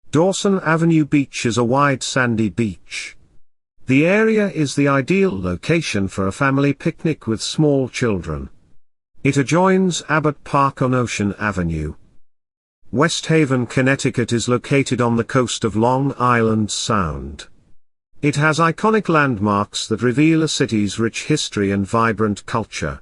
Dawson Avenue Beach is a wide sandy beach. The area is the ideal location for a family picnic with small children. It adjoins Abbott Park on Ocean Avenue. West Haven, Connecticut is located on the coast of Long Island Sound. It has iconic landmarks that reveal a city's rich history and vibrant culture.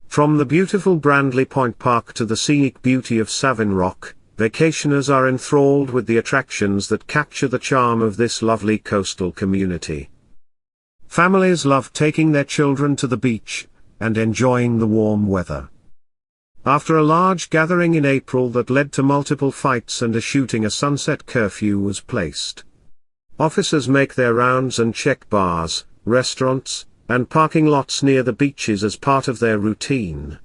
From the beautiful Brandley Point Park to the scenic beauty of Savin Rock, vacationers are enthralled with the attractions that capture the charm of this lovely coastal community. Families love taking their children to the beach and enjoying the warm weather. After a large gathering in April that led to multiple fights and a shooting, a sunset curfew was placed. Officers make their rounds and check bars, restaurants, and parking lots near the beaches as part of their routine.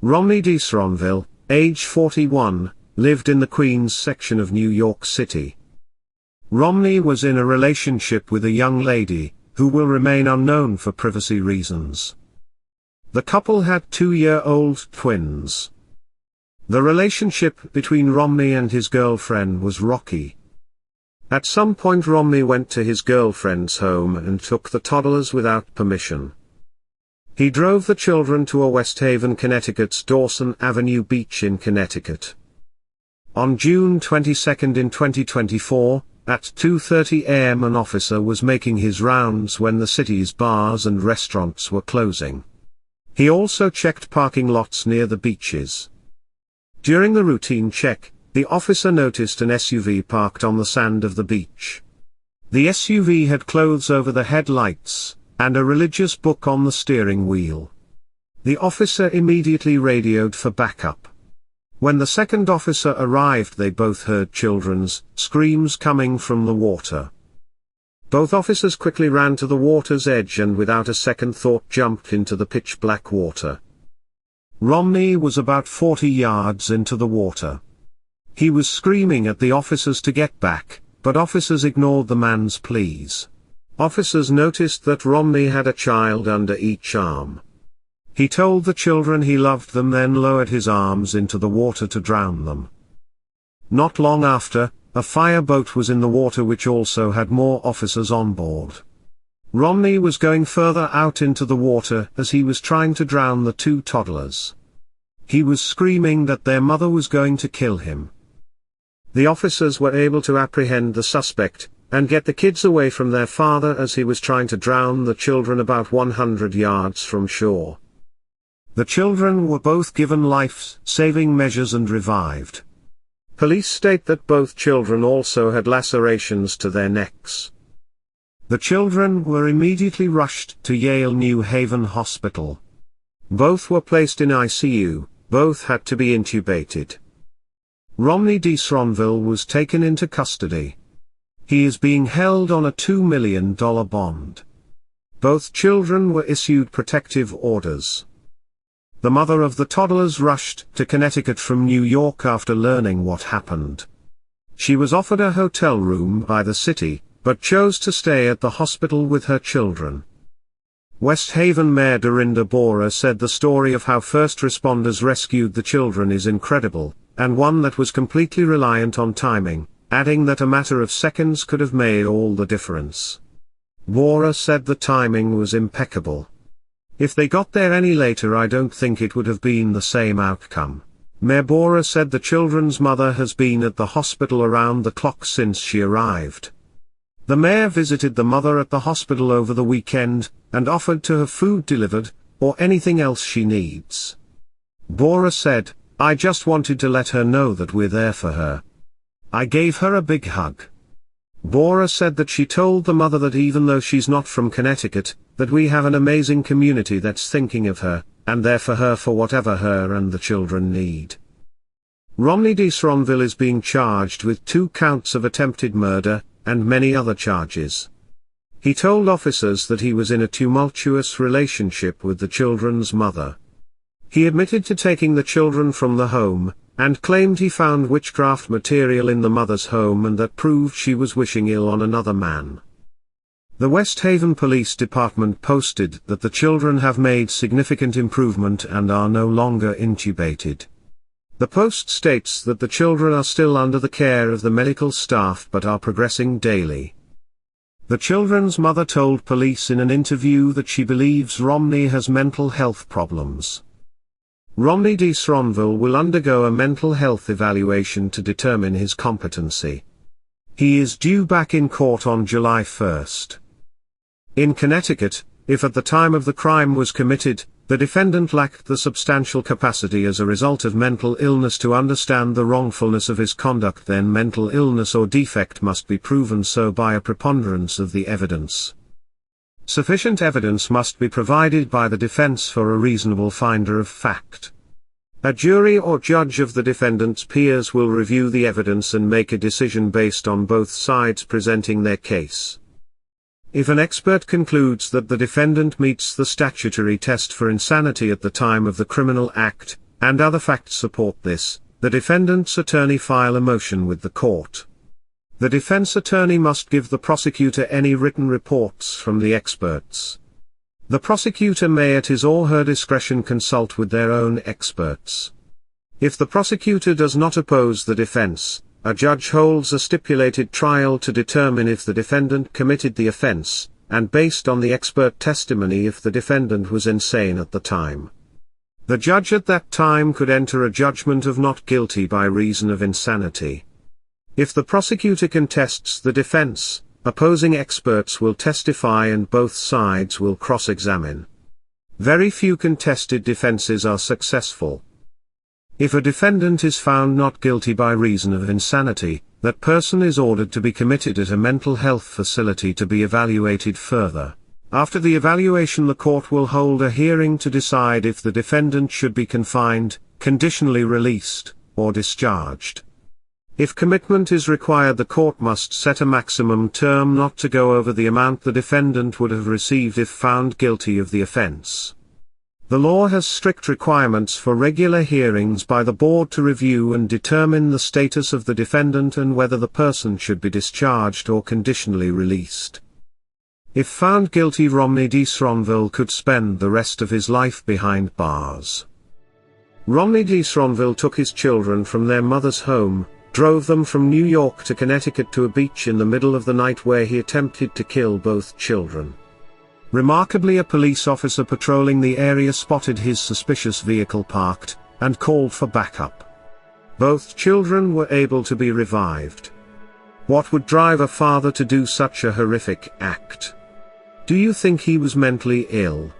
Romney Desronvil, age 41, lived in the Queens section of New York City. Romney was in a relationship with a young lady, who will remain unknown for privacy reasons. The couple had 2-year-old twins. The relationship between Romney and his girlfriend was rocky. At some point Romney went to his girlfriend's home and took the toddlers without permission. He drove the children to a West Haven, Connecticut's Dawson Avenue Beach in Connecticut. On June 22 in 2024, at 2:30 a.m. an officer was making his rounds when the city's bars and restaurants were closing. He also checked parking lots near the beaches. During the routine check, the officer noticed an SUV parked on the sand of the beach. The SUV had clothes over the headlights, and a religious book on the steering wheel. The officer immediately radioed for backup. When the second officer arrived, they both heard children's screams coming from the water. Both officers quickly ran to the water's edge and without a second thought jumped into the pitch-black water. Romney was about 40 yards into the water. He was screaming at the officers to get back, but officers ignored the man's pleas. Officers noticed that Romney had a child under each arm. He told the children he loved them, then lowered his arms into the water to drown them. Not long after, a fireboat was in the water which also had more officers on board. Romney was going further out into the water as he was trying to drown the 2 toddlers. He was screaming that their mother was going to kill him. The officers were able to apprehend the suspect, and get the kids away from their father as he was trying to drown the children about 100 yards from shore. The children were both given life-saving measures and revived. Police state that both children also had lacerations to their necks. The children were immediately rushed to Yale New Haven Hospital. Both were placed in ICU, both had to be intubated. Romney Desronvil was taken into custody. He is being held on a $2 million bond. Both children were issued protective orders. The mother of the toddlers rushed to Connecticut from New York after learning what happened. She was offered a hotel room by the city, but chose to stay at the hospital with her children. West Haven Mayor Dorinda Bora said the story of how first responders rescued the children is incredible, and one that was completely reliant on timing, adding that a matter of seconds could have made all the difference. Bora said the timing was impeccable. If they got there any later, I don't think it would have been the same outcome. Mayor Bora said the children's mother has been at the hospital around the clock since she arrived. The mayor visited the mother at the hospital over the weekend, and offered to have food delivered, or anything else she needs. Bora said, "I just wanted to let her know that we're there for her. I gave her a big hug." Bora said that she told the mother that even though she's not from Connecticut, that we have an amazing community that's thinking of her, and there for her for whatever her and the children need. Romney Desronvil is being charged with 2 counts of attempted murder, and many other charges. He told officers that he was in a tumultuous relationship with the children's mother. He admitted to taking the children from the home, and claimed he found witchcraft material in the mother's home and that proved she was wishing ill on another man. The West Haven Police Department posted that the children have made significant improvement and are no longer intubated. The post states that the children are still under the care of the medical staff but are progressing daily. The children's mother told police in an interview that she believes Romney has mental health problems. Romney Desronvil will undergo a mental health evaluation to determine his competency. He is due back in court on July 1st. In Connecticut, if at the time of the crime was committed, the defendant lacked the substantial capacity as a result of mental illness to understand the wrongfulness of his conduct, then mental illness or defect must be proven so by a preponderance of the evidence. Sufficient evidence must be provided by the defense for a reasonable finder of fact. A jury or judge of the defendant's peers will review the evidence and make a decision based on both sides presenting their case. If an expert concludes that the defendant meets the statutory test for insanity at the time of the criminal act, and other facts support this, the defendant's attorney file a motion with the court. The defense attorney must give the prosecutor any written reports from the experts. The prosecutor may at his or her discretion consult with their own experts. If the prosecutor does not oppose the defense, a judge holds a stipulated trial to determine if the defendant committed the offense, and based on the expert testimony if the defendant was insane at the time. The judge at that time could enter a judgment of not guilty by reason of insanity. If the prosecutor contests the defense, opposing experts will testify and both sides will cross-examine. Very few contested defenses are successful. If a defendant is found not guilty by reason of insanity, that person is ordered to be committed at a mental health facility to be evaluated further. After the evaluation, the court will hold a hearing to decide if the defendant should be confined, conditionally released, or discharged. If commitment is required, the court must set a maximum term not to go over the amount the defendant would have received if found guilty of the offense. The law has strict requirements for regular hearings by the board to review and determine the status of the defendant and whether the person should be discharged or conditionally released. If found guilty, Romney Desronvil could spend the rest of his life behind bars. Romney Desronvil took his children from their mother's home, drove them from New York to Connecticut to a beach in the middle of the night where he attempted to kill both children. Remarkably, a police officer patrolling the area spotted his suspicious vehicle parked, and called for backup. Both children were able to be revived. What would drive a father to do such a horrific act? Do you think he was mentally ill?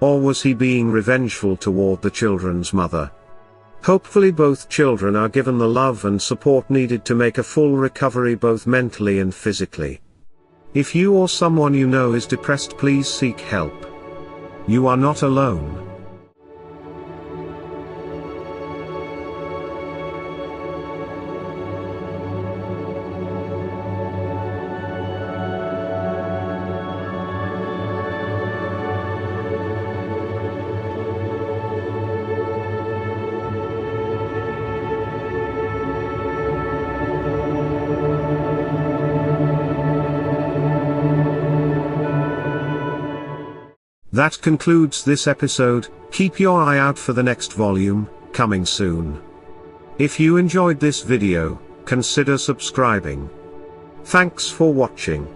Or was he being revengeful toward the children's mother? Hopefully both children are given the love and support needed to make a full recovery both mentally and physically. If you or someone you know is depressed, please seek help. You are not alone. That concludes this episode. Keep your eye out for the next volume, coming soon. If you enjoyed this video, consider subscribing. Thanks for watching.